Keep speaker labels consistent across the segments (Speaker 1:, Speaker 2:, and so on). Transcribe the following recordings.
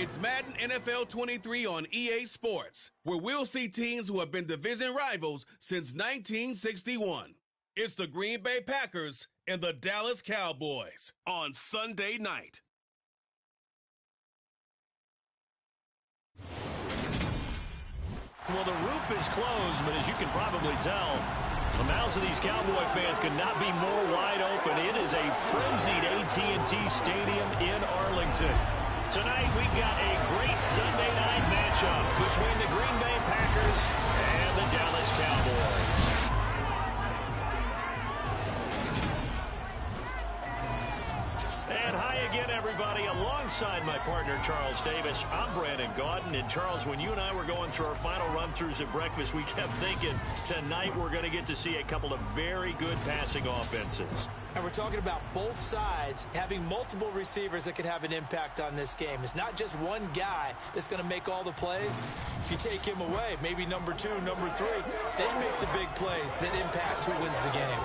Speaker 1: It's Madden NFL 23 on EA Sports, where we'll see teams who have been division rivals since 1961. It's the Green Bay Packers and the Dallas Cowboys on Sunday night.
Speaker 2: Well, the roof is closed, but as you can probably tell, the mouths of these Cowboy fans could not be more wide open. It is a frenzied AT&T Stadium in Arlington. Tonight, we've got a great Sunday night matchup between the Green Bay Packers and the Dallas Cowboys. And hi again, everybody. Alongside my partner, Charles Davis, I'm Brandon Gaudin. And Charles, when you and I were going through our final run-throughs at breakfast, we kept thinking tonight we're going to get to see a couple of very good passing offenses.
Speaker 3: And we're talking about both sides having multiple receivers that could have an impact on this game. It's not just one guy that's going to make all the plays. If you take him away, maybe number 2, number 3, they make the big plays that impact who wins the game.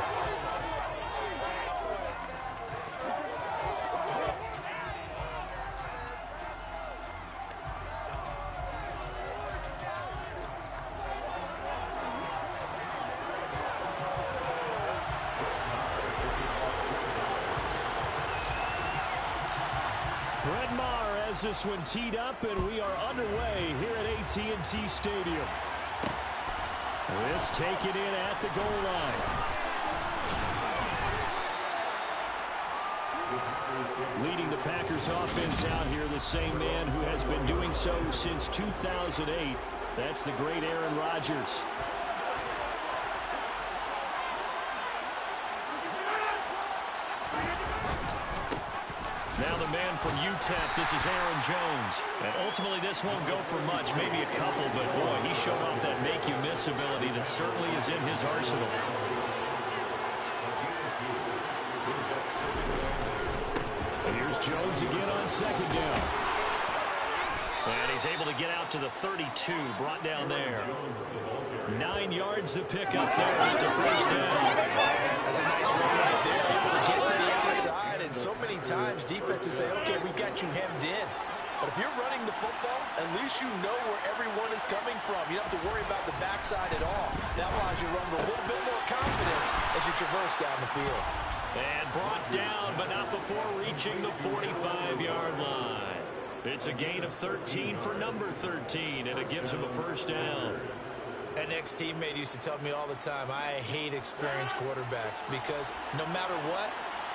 Speaker 2: This one teed up, and we are underway here at AT&T Stadium. This taken in at the goal line. Leading the Packers offense out here, the same man who has been doing so since 2008. That's the great Aaron Rodgers. Now the man from UTEP, this is Aaron Jones. And ultimately this won't go for much, maybe a couple, but boy, he showed off that make-you-miss ability that certainly is in his arsenal. And here's Jones again on second down. And he's able to get out to the 32, brought down there. 9 yards to pick up there. It's a first down.
Speaker 3: That's a nice run right there. Able to get to the outside, and so many times defenses say, okay, we've got you hemmed in. But if you're running the football, at least you know where everyone is coming from. You don't have to worry about the backside at all. That allows you to run with a little bit more confidence as you traverse down the field.
Speaker 2: And brought down, but not before reaching the 45-yard line. It's a gain of 13 for number 13, and it gives him a first down.
Speaker 3: An ex-teammate used to tell me all the time, I hate experienced quarterbacks because no matter what,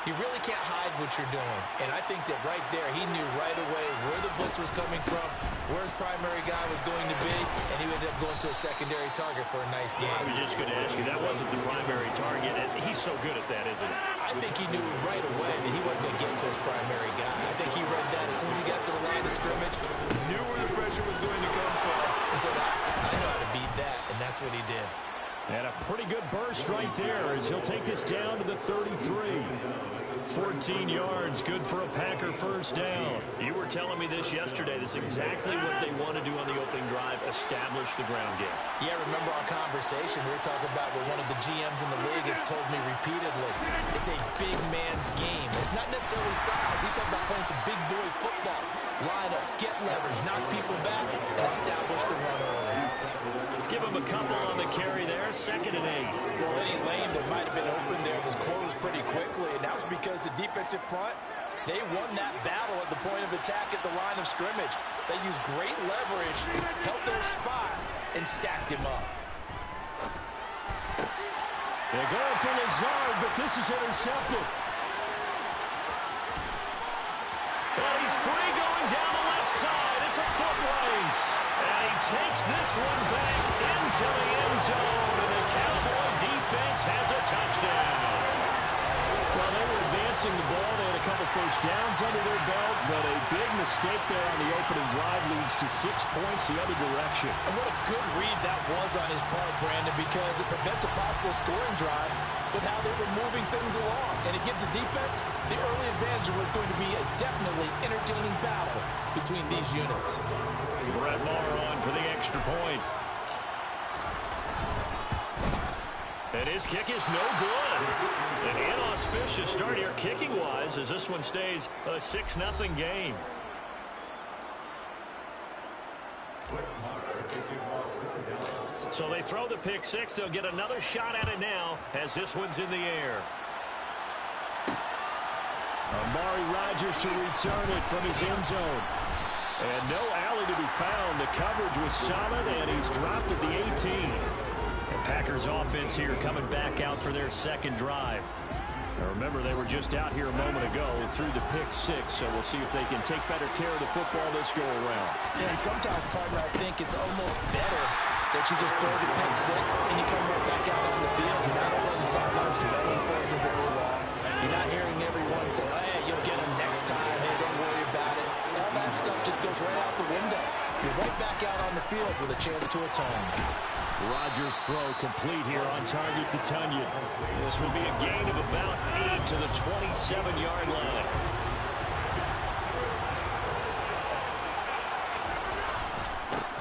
Speaker 3: you really can't hide what you're doing. And I think that right there, he knew right away where the blitz was coming from, where his primary guy was going to be, and he ended up going to a secondary target for a nice game.
Speaker 2: I was just going to ask you, that wasn't the primary target, and he's so good at that, isn't he?
Speaker 3: I think he knew right away that he wasn't going to get to his primary guy. I think he read that as soon as he got to the line of scrimmage, knew where the pressure was going to come from, and said, I know how to beat that, and that's what he did.
Speaker 2: And a pretty good burst right there as he'll take this down to the 33. 14 yards, good for a Packer first down. You were telling me this yesterday. This is exactly what they want to do on the opening drive, establish the ground game.
Speaker 3: Yeah, remember our conversation. We were talking about what one of the GMs in the league has told me repeatedly. It's a big man's game. It's not necessarily size. He's talking about playing some big boy football. Line up, get leverage, knock people back, and establish the run early.
Speaker 2: Give him a couple on the carry there, 2nd and 8.
Speaker 3: Well, any lane that might have been open there was closed pretty quickly, and that was because the defensive front, they won that battle at the point of attack at the line of scrimmage. They used great leverage, held their spot, and stacked him up.
Speaker 2: They're going for Lazard, but this is intercepted. Well, he's free going down the left side. It's a foot race. And he takes this one back into the end zone, and the Cowboy defense has a touchdown. Well, they were advancing the ball. They had a couple first downs under their belt, but a big mistake there on the opening drive leads to 6 points the other direction.
Speaker 3: And what a good read that was on his part, Brandon, because it prevents a possible scoring drive with how they were moving things along. And it gives the defense the early advantage. Was going to be a definitely entertaining battle between these units.
Speaker 2: Brett Maher on for the extra point. And his kick is no good. An inauspicious start here kicking-wise as this one stays a 6-0 game. So they throw the pick six. They'll get another shot at it now as this one's in the air. Amari Rodgers to return it from his end zone. And no alley to be found. The coverage was solid, and he's dropped at the 18. The Packers offense here coming back out for their second drive. Now remember, they were just out here a moment ago through the pick six, so we'll see if they can take better care of the football this go around.
Speaker 3: Yeah, and sometimes, partner, I think it's almost better that you just throw the pick six and you come right back out on the field. You're not over on the sidelines waiting for it to go wrong. You're not hearing everyone say, oh, hey, you'll get him next time. Hey, don't worry about it. All that stuff just goes right out the window. You're right back out on the field with a chance to atone.
Speaker 2: Rodgers' throw complete here on target to Tunyon. This will be a gain of about 8 to the 27-yard line.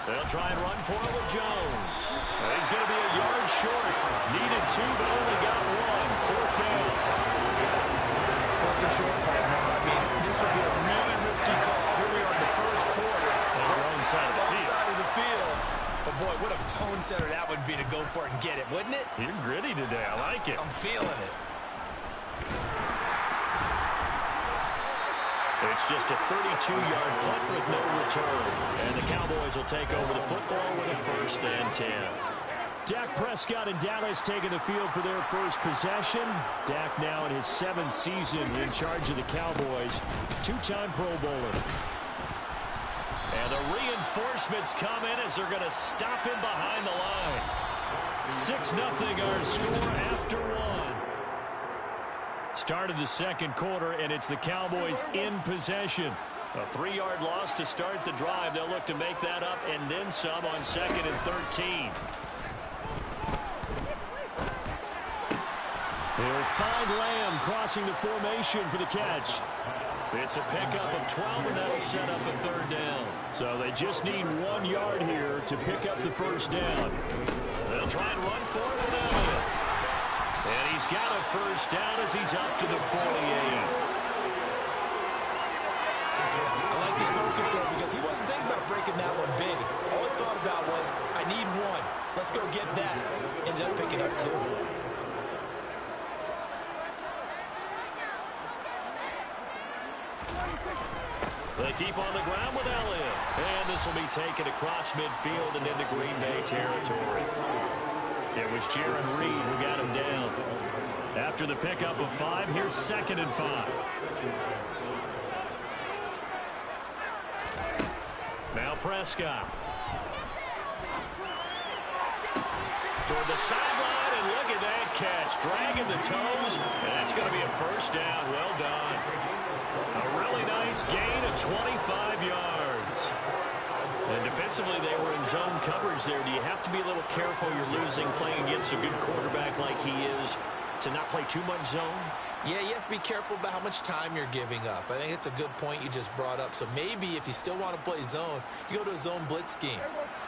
Speaker 2: They'll try and run for it with Jones. He's going to be a yard short. Needed 2, but only got 1. Fourth down.
Speaker 3: Fourth and short, partner. I mean, this would be a really risky call. Here we are in the first quarter.
Speaker 2: On the wrong side of the field.
Speaker 3: But, boy, what a tone setter that would be to go for it and get it, wouldn't it?
Speaker 2: You're gritty today. I like it.
Speaker 3: I'm feeling it.
Speaker 2: It's just a 32-yard punt with no return. And the Cowboys will take over the football with a 1st and 10. Dak Prescott and Dallas taking the field for their first possession. Dak now in his 7th season in charge of the Cowboys. 2-time Pro Bowler. And the reinforcements come in as they're going to stop him behind the line. 6-0 our score after 1. Start of the second quarter, and it's the Cowboys in possession. A 3-yard loss to start the drive. They'll look to make that up and then some on 2nd and 13. They'll find Lamb crossing the formation for the catch. It's a pickup of 12, and that'll set up a 3rd down. So they just need 1 yard here to pick up the 1st down. They'll try and run for it with Elliott. And he's got a 1st down as he's up to the 48.
Speaker 3: I like this focus there because he wasn't thinking about breaking that one big. All he thought about was, I need 1. Let's go get that. Ended up picking up 2.
Speaker 2: They keep on the ground with Elliott. And this will be taken across midfield and into Green Bay territory. It was Jaron Reed who got him down. After the pickup of 5, here's 2nd and 5. Now Prescott. Toward the sideline, and look at that catch. Dragging the toes, and that's going to be a 1st down. Well done. A really nice gain of 25 yards. And defensively, they were in zone coverage there. Do you have to be a little careful you're losing playing against a good quarterback like he is to not play too much zone?
Speaker 3: Yeah, you have to be careful about how much time you're giving up. I think it's a good point you just brought up. So maybe if you still want to play zone, you go to a zone blitz scheme.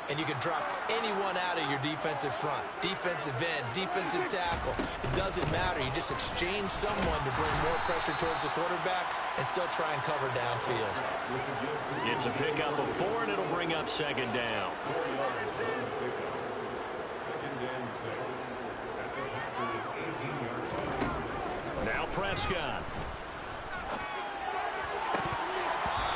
Speaker 3: And you can drop anyone out of your defensive front. Defensive end, defensive tackle. It doesn't matter. You just exchange someone to bring more pressure towards the quarterback and still try and cover downfield.
Speaker 2: It's a pickup of 4, and it'll bring up 2nd down. Now Prescott.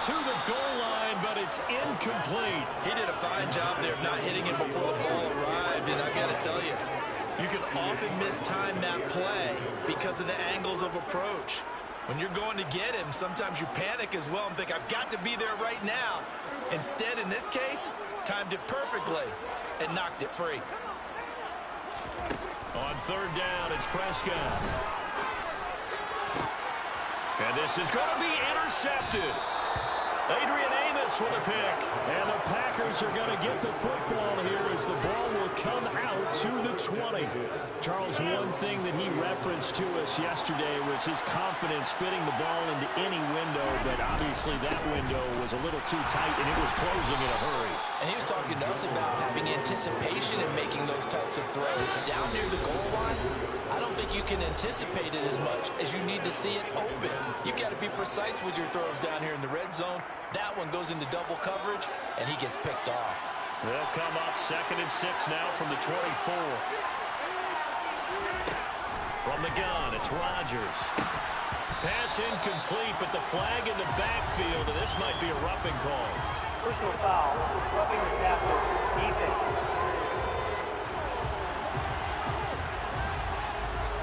Speaker 2: To the goal line, but it's incomplete.
Speaker 3: He did a fine job there of not hitting it before the ball arrived, and I got to tell you, you can often mistime that play because of the angles of approach. When you're going to get him, sometimes you panic as well and think, I've got to be there right now. Instead, in this case, timed it perfectly and knocked it free.
Speaker 2: On 3rd down, it's Prescott. And this is going to be intercepted. Adrian Amos with a pick. And the Packers are going to get the football here as the ball will come out to the 20. Charles, one thing that he referenced to us yesterday was his confidence fitting the ball into any window, but obviously that window was a little too tight and it was closing in a hurry.
Speaker 3: And he was talking to us about having anticipation and making those types of throws. Down near the goal line, I don't think you can anticipate it as much as you need to see it open. You've got to be precise with your throws down here in the red zone. That one goes into double coverage, and he gets picked off.
Speaker 2: They'll come up 2nd and 6 now from the 24. From the gun, it's Rodgers. Pass incomplete, but the flag in the backfield, and this might be a roughing call.
Speaker 4: Personal foul, roughing the tackle, defense.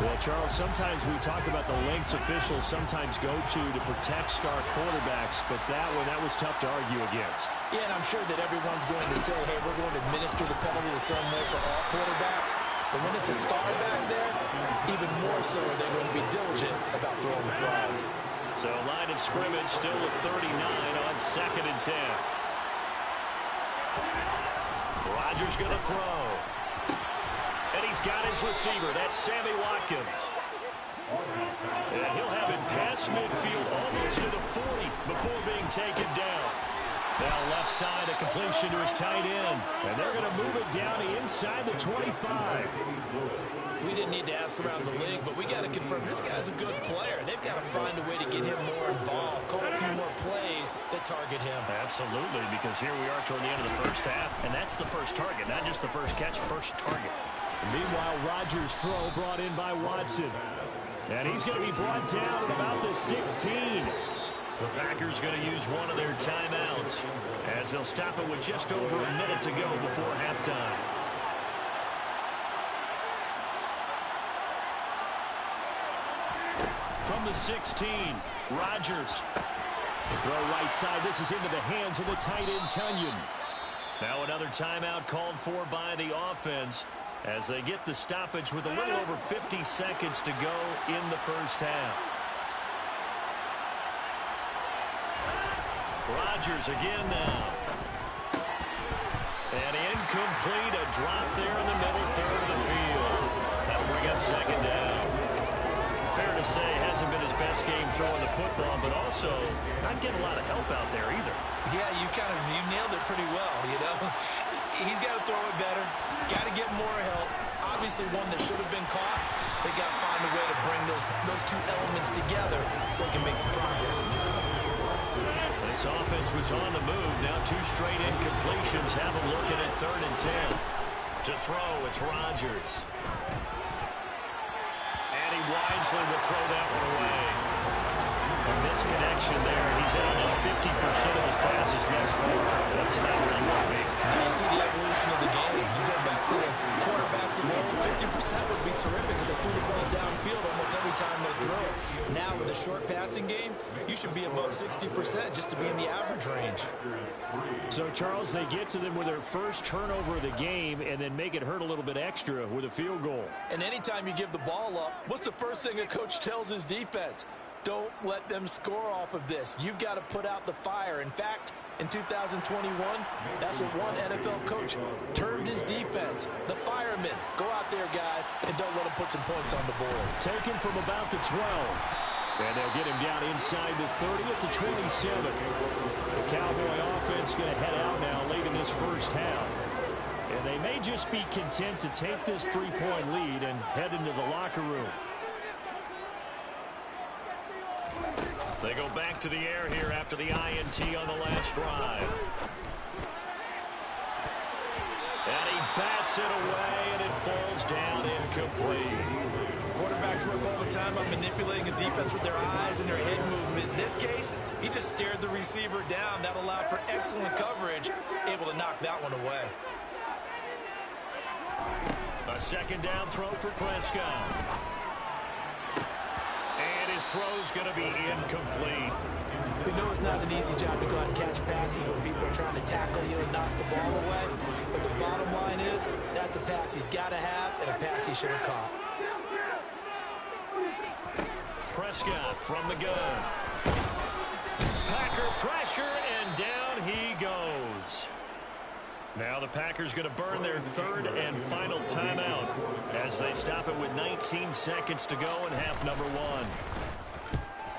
Speaker 2: Well, Charles, sometimes we talk about the lengths officials sometimes go to protect star quarterbacks, but that was tough to argue against.
Speaker 3: Yeah, and I'm sure that everyone's going to say, hey, we're going to administer the penalty the same way for all quarterbacks. But when it's a star back there, even more so they're going to be diligent about throwing the flag.
Speaker 2: So line of scrimmage still with 39 on 2nd and 10. Rodgers going to throw. And he's got his receiver. That's Sammy Watkins. And he'll have it past midfield almost to the 40 before being taken down. Now left side, a completion to his tight end. And they're going to move it down inside the 25.
Speaker 3: We didn't need to ask around the league, but we got to confirm this guy's a good player. They've got to find a way to get him more involved, call a few more plays that target him.
Speaker 2: Absolutely, because here we are toward the end of the first half, and that's the first target, not just the first catch, first target. Meanwhile, Rodgers' throw brought in by Watson. And he's going to be brought down at about the 16. The Packers going to use one of their timeouts as they'll stop it with just over a minute to go before halftime. From the 16, Rodgers. Throw right side. This is into the hands of the tight end, Tunyon. Now another timeout called for by the offense as they get the stoppage with a little over 50 seconds to go in the first half. Rodgers again now. And incomplete, a drop there in the middle third of the field. That'll bring up 2nd down. Fair to say, hasn't been his best game throwing the football, but also not getting a lot of help out there either.
Speaker 3: Yeah, you nailed it pretty well, you know. He's got to throw it better, got to get more help. Obviously one that should have been caught. They got to find a way to bring those two elements together so they can make some progress in this one.
Speaker 2: This offense was on the move. Now 2 straight incompletions have them looking at 3rd and 10. To throw, it's Rodgers. And he wisely will throw that one away. A misconnection there. He's hit almost 50% of his passes thus far. That's not where you want to be.
Speaker 3: You see the evolution of the game. You go back to the quarterbacks of old, 50% would be terrific because they threw the ball downfield almost every time they throw it. Now with a short passing game, you should be above 60% just to be in the average range.
Speaker 2: So, Charles, they get to them with their first turnover of the game and then make it hurt a little bit extra with a field goal.
Speaker 3: And anytime you give the ball up, what's the first thing a coach tells his defense? Don't let them score off of this. You've got to put out the fire. In fact, in 2021, that's what one NFL coach termed his defense. The firemen. Go out there, guys, and don't let them put some points on the board.
Speaker 2: Taken from about the 12. And they'll get him down inside the 30 at the 27. The Cowboy offense going to head out now late in this first half. And they may just be content to take this 3-point lead and head into the locker room. They go back to the air here after the INT on the last drive. And he bats it away, and it falls down incomplete.
Speaker 3: Quarterbacks work all the time on manipulating a defense with their eyes and their head movement. In this case, he just stared the receiver down. That allowed for excellent coverage, able to knock that one away.
Speaker 2: A 2nd down throw for Prescott. And his throw's going to be incomplete.
Speaker 3: We know it's not an easy job to go out and catch passes when people are trying to tackle you and knock the ball away. But the bottom line is, that's a pass he's got to have and a pass he should have caught.
Speaker 2: Prescott from the gun. Packer pressure, and down he goes. Now the Packers going to burn their 3rd and final timeout as they stop it with 19 seconds to go in half number 1.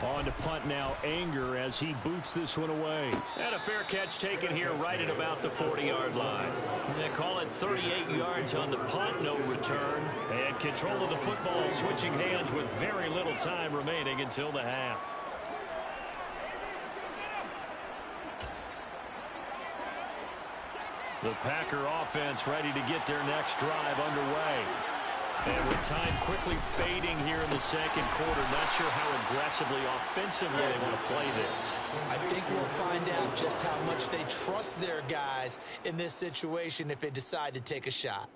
Speaker 2: On to punt now, Anger, as he boots this one away. And a fair catch taken here right at about the 40-yard line. They call it 38 yards on the punt, no return. And control of the football switching hands with very little time remaining until the half. The Packer offense ready to get their next drive underway. And with time quickly fading here in the second quarter, not sure how aggressively, offensively they want to play this.
Speaker 3: I think we'll find out just how much they trust their guys in this situation if they decide to take a shot.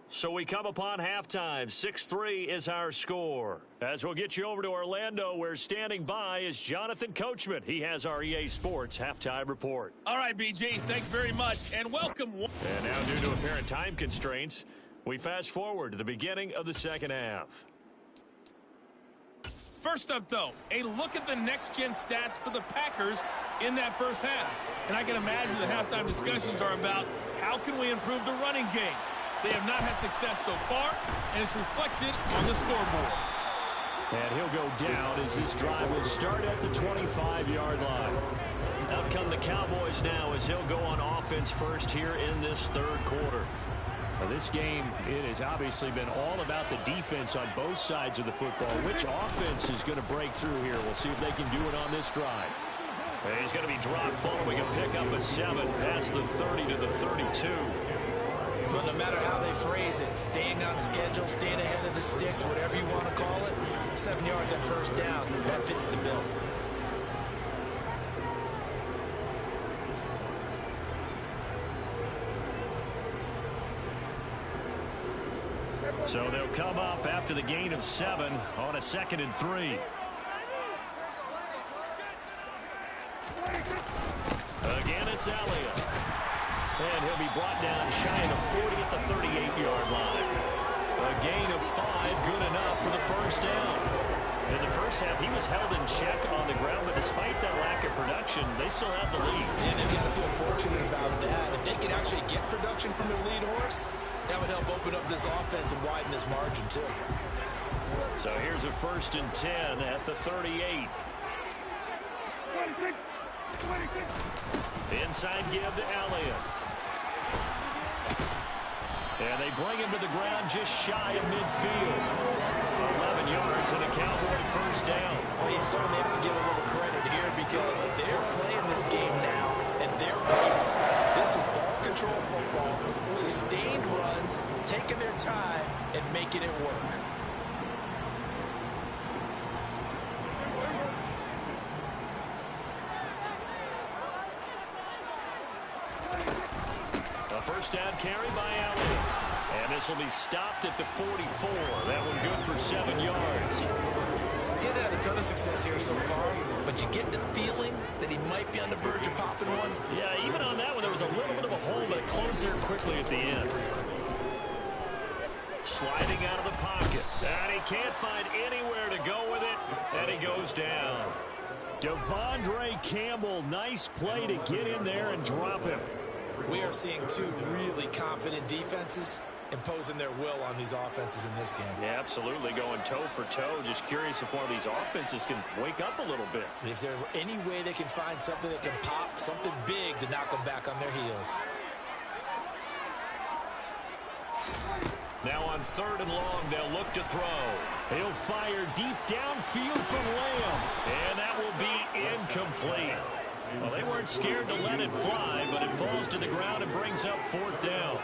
Speaker 2: So we come upon halftime. 6-3 is our score. As we'll get you over to Orlando, where standing by is Jonathan Coachman. He has our EA Sports halftime report.
Speaker 5: All right, BG, thanks very much, and welcome.
Speaker 2: And now, due to apparent time constraints, we fast forward to the beginning of the second half.
Speaker 5: First up, though, a look at the next-gen stats for the Packers in that first half. And I can imagine the halftime discussions are about how can we improve the running game. They have not had success so far, and it's reflected on the scoreboard.
Speaker 2: And he'll go down as this drive will start at the 25-yard line. Out come the Cowboys now as they'll go on offense first here in this third quarter. Now this game, it has obviously been all about the defense on both sides of the football. Which offense is going to break through here? We'll see if they can do it on this drive. And he's going to be dropped following a pickup of 7 past the 30 to the 32.
Speaker 3: Well, no matter how they phrase it, staying on schedule, staying ahead of the sticks, whatever you want to call it, 7 yards on first down, that fits the bill.
Speaker 2: So they'll come up after the gain of 7 on a 2nd and 3. Again, it's Elliott. And he'll be brought down shy of the 40 at the 38-yard line. A gain of 5, good enough for the first down. In the first half, he was held in check on the ground, but despite that lack of production, they still have the lead.
Speaker 3: And they've got to feel fortunate about that. If they can actually get production from their lead horse, that would help open up this offense and widen this margin, too.
Speaker 2: So here's a 1st and 10 at the 38. Inside give to Elliott. And they bring him to the ground just shy of midfield. 11 yards and a Cowboy first down.
Speaker 3: Well, you certainly have to give a little credit here because they're playing this game now at their pace. This is ball control football, sustained runs, taking their time and making it work.
Speaker 2: First down carry by Elliott. And this will be stopped at the 44. That one good for 7 yards.
Speaker 3: He hasn't had a ton of success here so far, but you get the feeling that he might be on the verge of popping one.
Speaker 2: Yeah, even on that one, there was a little bit of a hole, but it closed there quickly at the end. Sliding out of the pocket. And he can't find anywhere to go with it, and he goes down. Devondre Campbell, nice play to get in there and drop him.
Speaker 3: We are seeing two really confident defenses imposing their will on these offenses in this game.
Speaker 2: Yeah, absolutely, going toe for toe. Just curious if one of these offenses can wake up a little bit.
Speaker 3: Is there any way they can find something that can pop, something big to knock them back on their heels?
Speaker 2: Now on 3rd and long, they'll look to throw. He'll fire deep downfield from Lamb, and that will be incomplete. Well, they weren't scared to let it fly, but it falls to the ground and brings up 4th down.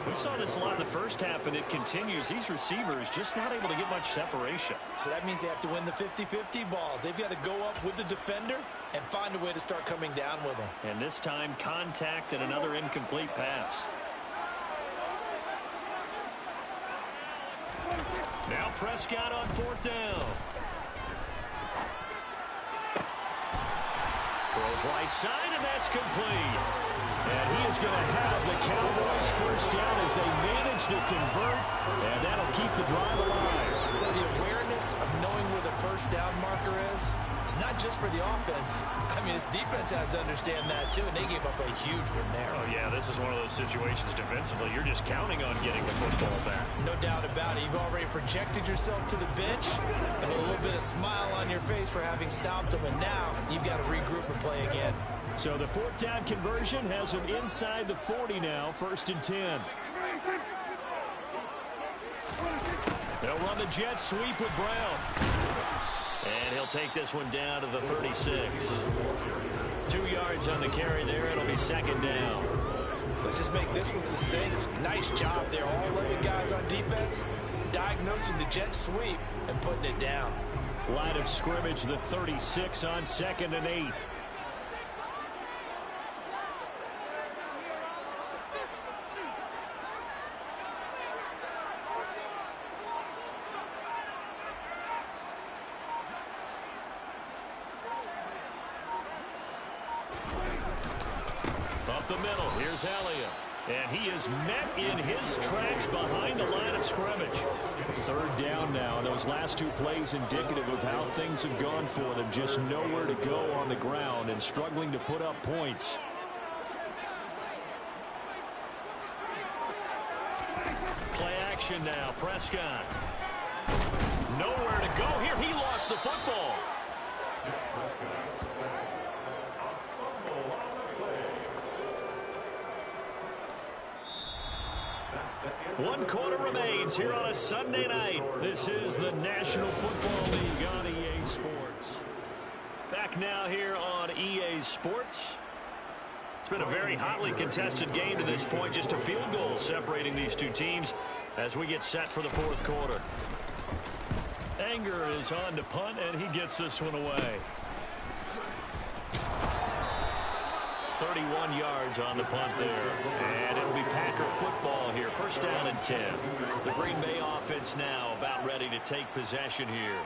Speaker 2: We saw this a lot in the first half, and it continues. These receivers just not able to get much separation.
Speaker 3: So that means they have to win the 50-50 balls. They've got to go up with the defender and find a way to start coming down with them.
Speaker 2: And this time, contact and another incomplete pass. Now Prescott on 4th down. Throws right side, and that's complete. And he is going to have the Cowboys first down as they manage to convert, and that'll keep the drive alive.
Speaker 3: So the awareness of knowing where the first down marker is, It's not just for the offense. I mean, his defense has to understand that, too, and they gave up a huge one there.
Speaker 2: Oh, yeah, this is one of those situations defensively. You're just counting on getting the football back.
Speaker 3: No doubt about it. You've already projected yourself to the bench and a little bit of smile on your face for having stopped them, and now you've got to regroup and play again.
Speaker 2: So the fourth down conversion has him inside the 40 now, 1st and 10. They'll run the jet sweep with Brown. And he'll take this one down to the 36. 2 yards on the carry there. It'll be 2nd down.
Speaker 3: Let's just make this one succinct. Nice job there. All 11 guys on defense diagnosing the jet sweep and putting it down.
Speaker 2: Line of scrimmage, the 36 on 2nd and 8. Up the middle, here's Elliott. And he is met in his tracks behind the line of scrimmage. 3rd down now, and those last 2 plays indicative of how things have gone for them. Just nowhere to go on the ground and struggling to put up points. Play action now, Prescott. Nowhere to go here. He lost the football. One quarter remains here on a Sunday night. This is the National Football League on EA Sports. Back now here on EA Sports. It's been a very hotly contested game to this point. Just a field goal separating these two teams as we get set for the 4th quarter. Anger is on to punt, and he gets this one away. 31 yards on the punt there. And it'll be Packer football here. 1st down and 10. The Green Bay offense now about ready to take possession here.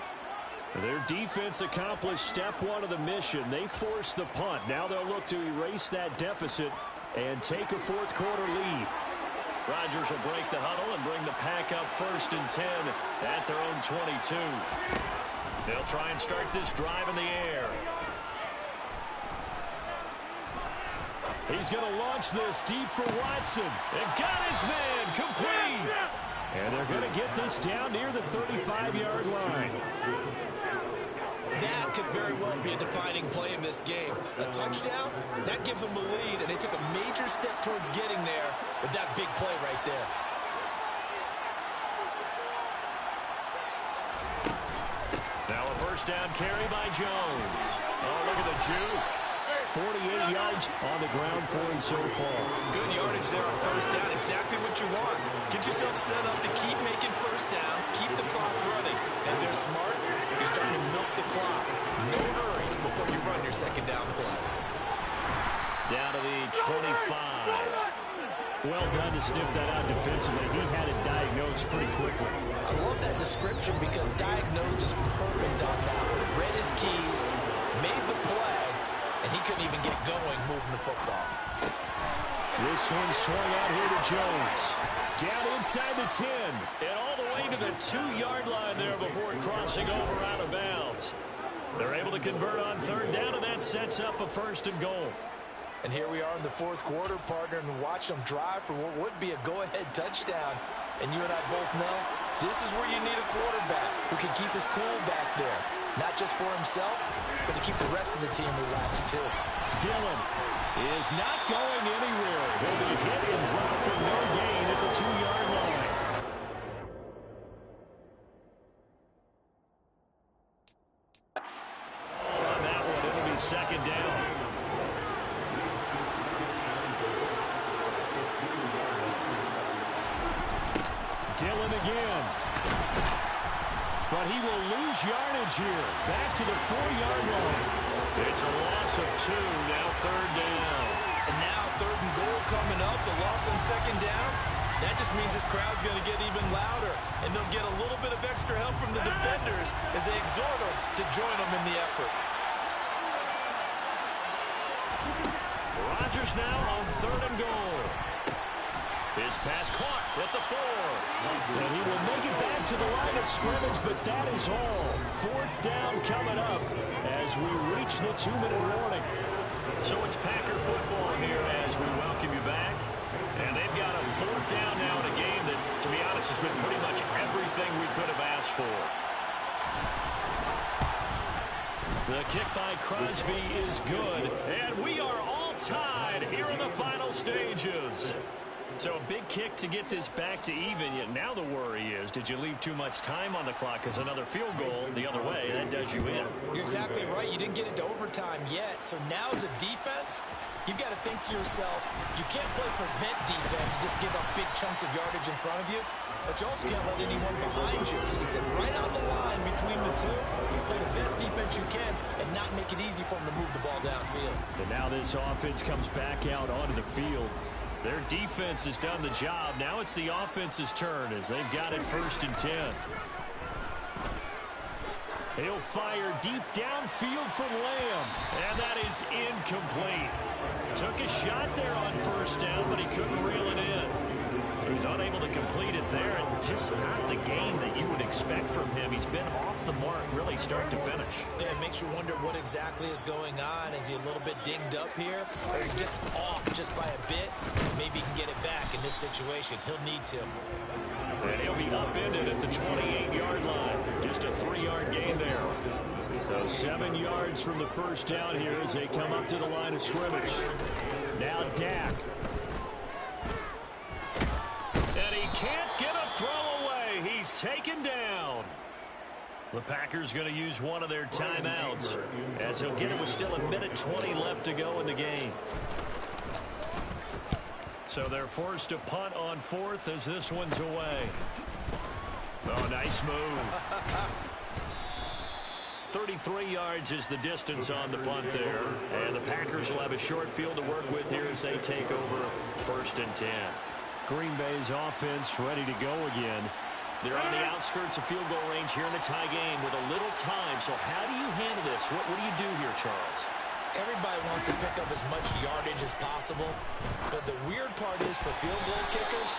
Speaker 2: Their defense accomplished step 1 of the mission. They forced the punt. Now they'll look to erase that deficit and take a 4th quarter lead. Rodgers will break the huddle and bring the Pack up 1st and 10 at their own 22. They'll try and start this drive in the air. He's going to launch this deep for Watson. And got his man complete. And they're going to get this down near the 35-yard line.
Speaker 3: That could very well be a defining play in this game. A touchdown, that gives them a lead, and they took a major step towards getting there with that big play right there.
Speaker 2: Now a 1st down carry by Jones. Oh, look at the juke. 48 yards on the ground for him so far.
Speaker 3: Good yardage there on 1st down. Exactly what you want. Get yourself set up to keep making 1st downs, keep the clock running. And if they're smart, you're starting to milk the clock. No hurry before you run your 2nd down play.
Speaker 2: Down to the 25. Well done to sniff that out defensively. He had it diagnosed pretty quickly.
Speaker 3: I love that description because diagnosed is perfect on that. Read his keys, made the play, and he couldn't even get going moving the football.
Speaker 2: This one swung out here to Jones. Down inside the 10. And all the way to the 2-yard line there before crossing over out of bounds. They're able to convert on 3rd down, and that sets up a 1st and goal.
Speaker 3: And here we are in the 4th quarter, partner, and watch them drive for what would be a go-ahead touchdown. And you and I both know this is where you need a quarterback who can keep his cool back there. Not just for himself, but to keep the rest of the team relaxed, too.
Speaker 2: Dillon is not going anywhere. He'll be hit and dropped for no gain at the 2-yard line. On that one, it'll be 2nd down. Dillon again. But he will lose yardage here. Back to the 4-yard line. It's a loss of 2. Now 3rd down.
Speaker 3: And now 3rd and goal coming up. The loss on 2nd down. That just means this crowd's going to get even louder. And they'll get a little bit of extra help from the defenders as they exhort them to join them in the effort.
Speaker 2: Rodgers now on 3rd and goal. His pass caught at the 4. And he will make it back to the line of scrimmage, but that is all. 4th down coming up as we reach the 2-minute warning. So it's Packer football here as we welcome you back. And they've got a 4th down now in a game that, to be honest, has been pretty much everything we could have asked for. The kick by Crosby is good. And we are all tied here in the final stages. So a big kick to get this back to even, yet now the worry is, did you leave too much time on the clock? Because another field goal the other way, that does you in.
Speaker 3: You're exactly right. You didn't get it to overtime yet. So now as a defense, you've got to think to yourself, you can't play prevent defense and just give up big chunks of yardage in front of you. But you also can't let anyone behind you. So you sit right on the line between the two, play the best defense you can, and not make it easy for them to move the ball downfield.
Speaker 2: And now this offense comes back out onto the field. Their defense has done the job. Now it's the offense's turn as they've got it 1st and 10. He'll fire deep downfield from Lamb. And that is incomplete. Took a shot there on 1st down, but he couldn't reel it in. So he's unable to complete it there. And just not the game that you would expect from him. He's been off the mark really start to finish.
Speaker 3: Yeah, it makes you wonder what exactly is going on. Is he a little bit dinged up here? Or is he just off just by a bit? Maybe he can get it back in this situation. He'll need to.
Speaker 2: And he'll be upended at the 28-yard line. Just a 3-yard gain there. So 7 yards from the 1st down here as they come up to the line of scrimmage. Now Dak. And he can't get a throw away. He's taken down. The Packers going to use one of their timeouts as he'll get it with still 1:20 left to go in the game. So they're forced to punt on 4th as this one's away. Oh, nice move. 33 yards is the distance on the punt there. And the Packers will have a short field to work with here as they take over 1st and 10. Green Bay's offense ready to go again. They're on the outskirts of field goal range here in a tie game with a little time. So how do you handle this? What do you do here, Charles?
Speaker 3: Everybody wants to pick up as much yardage as possible. But the weird part is for field goal kickers,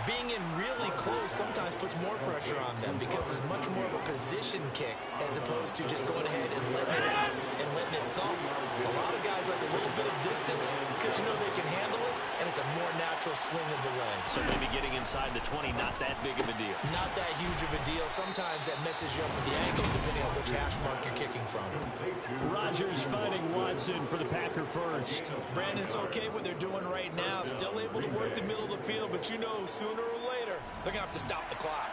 Speaker 3: being in really close sometimes puts more pressure on them because it's much more of a position kick as opposed to just going ahead and letting it out and letting it thump. A lot of guys like a little bit of distance because you know they can handle it, and it's a more natural swing of the leg.
Speaker 2: So maybe getting inside the 20, not that big of a deal.
Speaker 3: Not that huge of a deal. Sometimes that messes you up with the angles depending on which hash mark you're kicking from.
Speaker 2: Rodgers finding Watson for the Packer first.
Speaker 3: Brandon, it's okay what they're doing right now. Still able to work the middle of the field, but you know sooner or later they're going to have to stop the clock.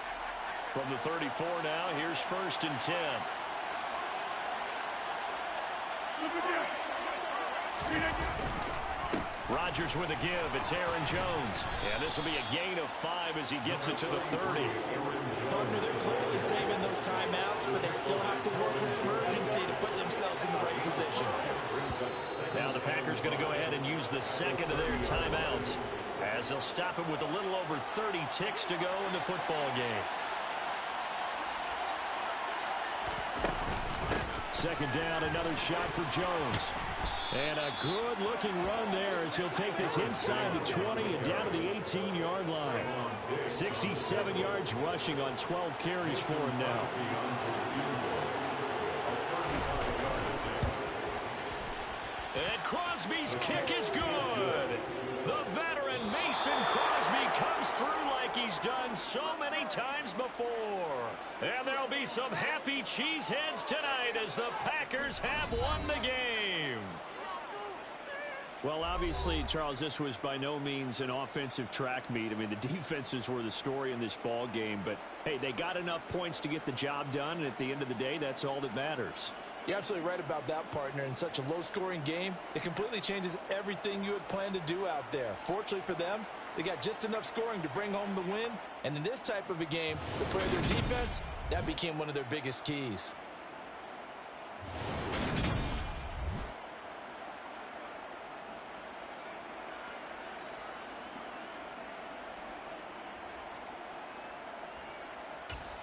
Speaker 2: From the 34 now, here's 1st and 10. Rodgers with a give. It's Aaron Jones. And this will be a gain of 5 as he gets it to the 30.
Speaker 3: Partner, they're clearly saving those timeouts, but they still have to work with some urgency to put themselves in the right position.
Speaker 2: Now the Packers going to go ahead and use the second of their timeouts as they'll stop it with a little over 30 ticks to go in the football game. Second down, another shot for Jones. And a good-looking run there as he'll take this inside the 20 and down to the 18-yard line. 67 yards rushing on 12 carries for him now. And Crosby's kick is good. The veteran Mason Crosby comes through like he's done so many times before. And there'll be some happy cheeseheads tonight as the Packers have won the game. Well, obviously, Charles, this was by no means an offensive track meet. I mean, the defenses were the story in this ball game. But, hey, they got enough points to get the job done, and at the end of the day, that's all that matters.
Speaker 6: You're absolutely right about that, partner. In such a low-scoring game, it completely changes everything you had planned to do out there. Fortunately for them, they got just enough scoring to bring home the win. And in this type of a game, to play their defense, that became one of their biggest keys.